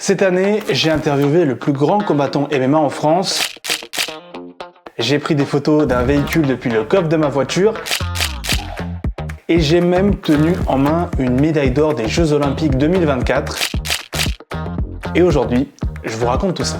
Cette année, j'ai interviewé le plus grand combattant MMA en France. J'ai pris des photos d'un véhicule depuis le coffre de ma voiture. Et j'ai même tenu en main une médaille d'or des Jeux Olympiques 2024. Et aujourd'hui, je vous raconte tout ça.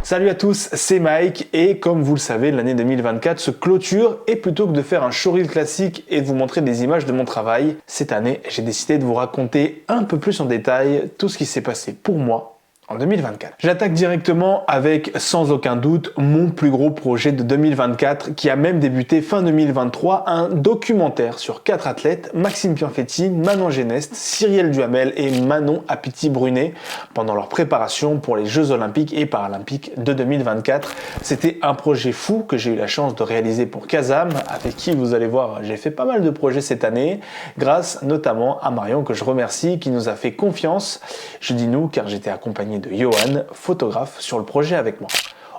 Salut à tous, c'est Mike et comme vous le savez, l'année 2024 se clôture et plutôt que de faire un showreel classique et de vous montrer des images de mon travail, cette année, j'ai décidé de vous raconter un peu plus en détail tout ce qui s'est passé pour moi en 2024. J'attaque directement avec, sans aucun doute, mon plus gros projet de 2024 qui a même débuté fin 2023, un documentaire sur 4 athlètes, Maxime Pianfetti, Manon Geneste, Cyrielle Duhamel et Manon Apiti-Brunet, pendant leur préparation pour les Jeux Olympiques et Paralympiques de 2024. C'était un projet fou que j'ai eu la chance de réaliser pour Kazam, avec qui vous allez voir, j'ai fait pas mal de projets cette année, grâce notamment à Marion que je remercie, qui nous a fait confiance. Je dis nous car j'étais accompagné de Johan, photographe, sur le projet avec moi.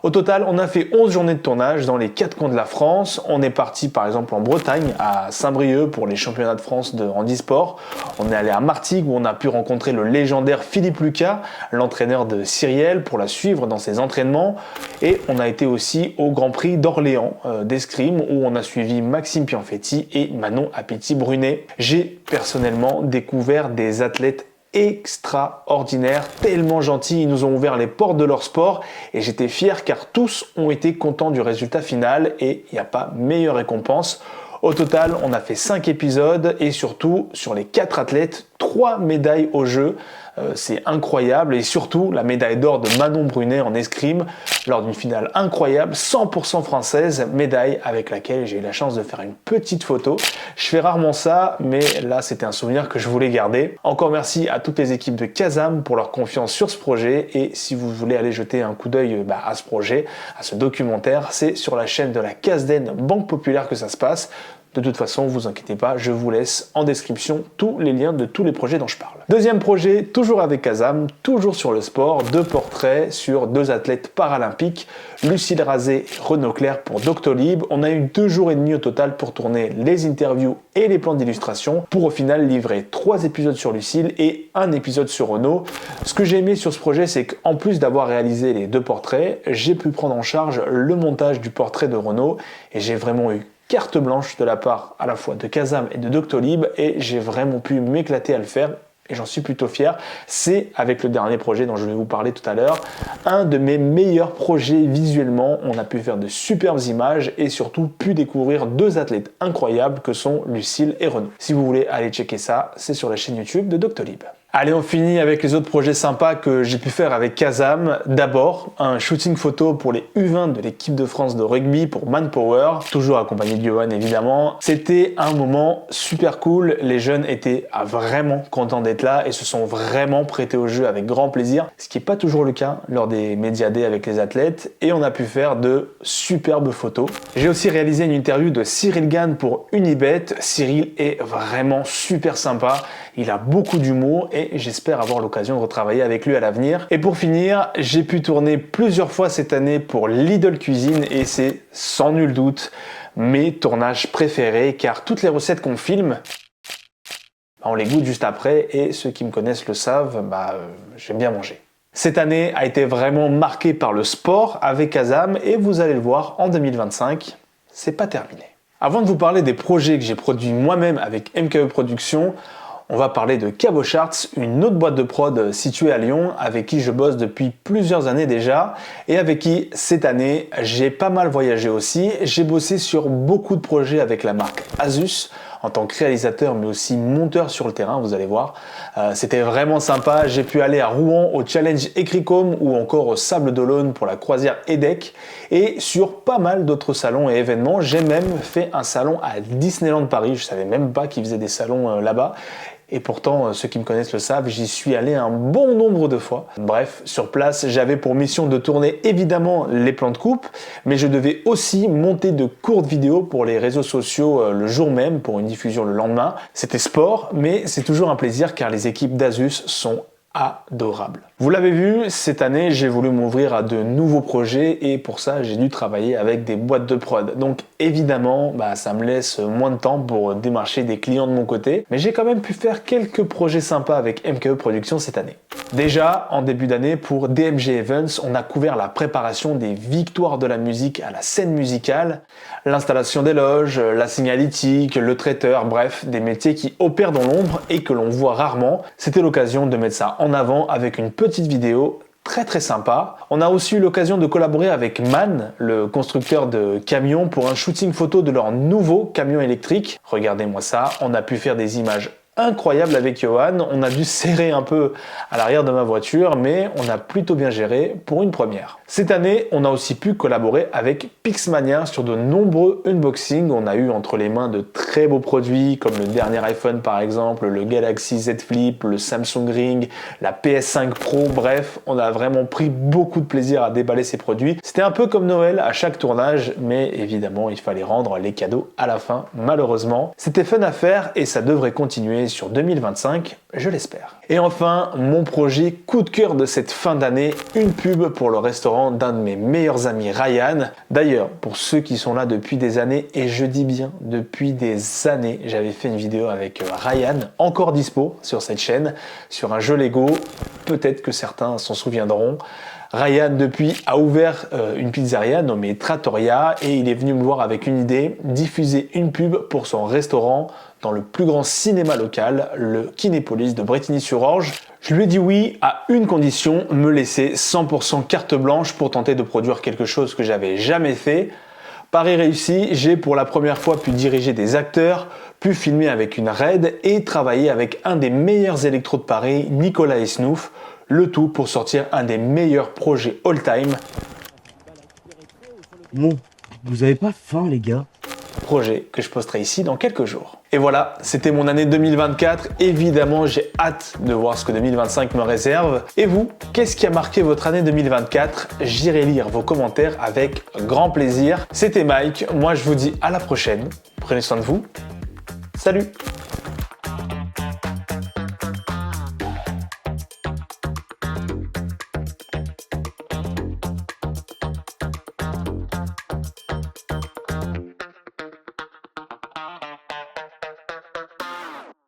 Au total, on a fait 11 journées de tournage dans les 4 coins de la France. On est parti par exemple en Bretagne, à Saint-Brieuc pour les championnats de France de handisport. On est allé à Martigues où on a pu rencontrer le légendaire Philippe Lucas, l'entraîneur de Cyrielle, pour la suivre dans ses entraînements. Et on a été aussi au Grand Prix d'Orléans d'escrime où on a suivi Maxime Pianfetti et Manon Apiti-Brunet. J'ai personnellement découvert des athlètes extraordinaire, tellement gentils, ils nous ont ouvert les portes de leur sport et j'étais fier car tous ont été contents du résultat final et il n'y a pas meilleure récompense. Au total, on a fait 5 épisodes et surtout, sur les 4 athlètes, 3 médailles au jeu. C'est incroyable et surtout la médaille d'or de Manon Brunet en escrime lors d'une finale incroyable, 100% française, médaille avec laquelle j'ai eu la chance de faire une petite photo. Je fais rarement ça, mais là c'était un souvenir que je voulais garder. Encore merci à toutes les équipes de Kazam pour leur confiance sur ce projet et si vous voulez aller jeter un coup d'œil à ce projet, à ce documentaire, c'est sur la chaîne de la Casden Banque Populaire que ça se passe. De toute façon, vous inquiétez pas, je vous laisse en description tous les liens de tous les projets dont je parle. Deuxième projet, toujours avec Kazam, toujours sur le sport, 2 portraits sur 2 athlètes paralympiques, Lucille Razé et Renaud Clerc pour Doctolib. On a eu 2 jours et demi au total pour tourner les interviews et les plans d'illustration, pour au final livrer 3 épisodes sur Lucille et 1 épisode sur Renaud. Ce que j'ai aimé sur ce projet, c'est qu'en plus d'avoir réalisé les 2 portraits, j'ai pu prendre en charge le montage du portrait de Renaud et j'ai vraiment eu carte blanche de la part à la fois de Kazam et de Doctolib et j'ai vraiment pu m'éclater à le faire et j'en suis plutôt fier. C'est avec le dernier projet dont je vais vous parler tout à l'heure, un de mes meilleurs projets visuellement. On a pu faire de superbes images et surtout pu découvrir 2 athlètes incroyables que sont Lucille et Renaud. Si vous voulez aller checker ça, c'est sur la chaîne YouTube de Doctolib. Allez, on finit avec les autres projets sympas que j'ai pu faire avec Kazam. D'abord, un shooting photo pour les U20 de l'équipe de France de rugby pour Manpower, toujours accompagné de Johan évidemment. C'était un moment super cool, les jeunes étaient vraiment contents d'être là et se sont vraiment prêtés au jeu avec grand plaisir, ce qui n'est pas toujours le cas lors des Media Day avec les athlètes et on a pu faire de superbes photos. J'ai aussi réalisé une interview de Cyril Gann pour Unibet. Cyril est vraiment super sympa, il a beaucoup d'humour et j'espère avoir l'occasion de retravailler avec lui à l'avenir. Et pour finir, j'ai pu tourner plusieurs fois cette année pour Lidl Cuisine et c'est sans nul doute mes tournages préférés car toutes les recettes qu'on filme, on les goûte juste après et ceux qui me connaissent le savent, j'aime bien manger. Cette année a été vraiment marquée par le sport avec Kazam et vous allez le voir, en 2025, c'est pas terminé. Avant de vous parler des projets que j'ai produits moi-même avec MKE Productions, on va parler de Cabocharts, une autre boîte de prod située à Lyon avec qui je bosse depuis plusieurs années déjà et avec qui cette année j'ai pas mal voyagé aussi. J'ai bossé sur beaucoup de projets avec la marque Asus en tant que réalisateur mais aussi monteur sur le terrain, vous allez voir. C'était vraiment sympa, j'ai pu aller à Rouen au Challenge Ecricom ou encore au Sable d'Olonne pour la croisière EDEC et sur pas mal d'autres salons et événements. J'ai même fait un salon à Disneyland Paris, je savais même pas qu'ils faisaient des salons là-bas. Et pourtant, ceux qui me connaissent le savent, j'y suis allé un bon nombre de fois. Bref, sur place, j'avais pour mission de tourner évidemment les plans de coupe, mais je devais aussi monter de courtes vidéos pour les réseaux sociaux le jour même, pour une diffusion le lendemain. C'était sport, mais c'est toujours un plaisir car les équipes d'Asus sont adorables. Vous l'avez vu, cette année, j'ai voulu m'ouvrir à de nouveaux projets et pour ça, j'ai dû travailler avec des boîtes de prod. Donc évidemment, ça me laisse moins de temps pour démarcher des clients de mon côté, mais j'ai quand même pu faire quelques projets sympas avec MKE Productions cette année. Déjà, en début d'année, pour DMG Events, on a couvert la préparation des victoires de la musique à la scène musicale, l'installation des loges, la signalétique, le traiteur, bref, des métiers qui opèrent dans l'ombre et que l'on voit rarement. C'était l'occasion de mettre ça en avant avec une petite vidéo très sympa. On a aussi eu l'occasion de collaborer avec MAN, le constructeur de camions, pour un shooting photo de leur nouveau camion électrique. Regardez-moi ça, on a pu faire des images incroyable avec Johan, on a dû serrer un peu à l'arrière de ma voiture, mais on a plutôt bien géré pour une première. Cette année, on a aussi pu collaborer avec Pixmania sur de nombreux unboxings. On a eu entre les mains de très beaux produits comme le dernier iPhone par exemple, le Galaxy Z Flip, le Samsung Ring, la PS5 Pro, bref, on a vraiment pris beaucoup de plaisir à déballer ces produits. C'était un peu comme Noël à chaque tournage, mais évidemment, il fallait rendre les cadeaux à la fin, malheureusement. C'était fun à faire et ça devrait continuer sur 2025, je l'espère. Et enfin, mon projet coup de cœur de cette fin d'année, une pub pour le restaurant d'un de mes meilleurs amis, Ryan. D'ailleurs, pour ceux qui sont là depuis des années, et je dis bien depuis des années, j'avais fait une vidéo avec Ryan, encore dispo sur cette chaîne, sur un jeu Lego, peut-être que certains s'en souviendront. Ryan, depuis, a ouvert une pizzeria nommée Trattoria et il est venu me voir avec une idée, diffuser une pub pour son restaurant dans le plus grand cinéma local, le Kinépolis de Brétigny-sur-Orge. Je lui ai dit oui à une condition, me laisser 100% carte blanche pour tenter de produire quelque chose que j'avais jamais fait. Pari réussi, j'ai pour la première fois pu diriger des acteurs, pu filmer avec une RED et travailler avec un des meilleurs électros de Paris, Nicolas Esnouf, le tout pour sortir un des meilleurs projets all-time. Bon, vous avez pas faim les gars? Projet que je posterai ici dans quelques jours. Et voilà, c'était mon année 2024. Évidemment, j'ai hâte de voir ce que 2025 me réserve. Et vous, qu'est-ce qui a marqué votre année 2024? J'irai lire vos commentaires avec grand plaisir. C'était Mike, moi je vous dis à la prochaine. Prenez soin de vous. Salut!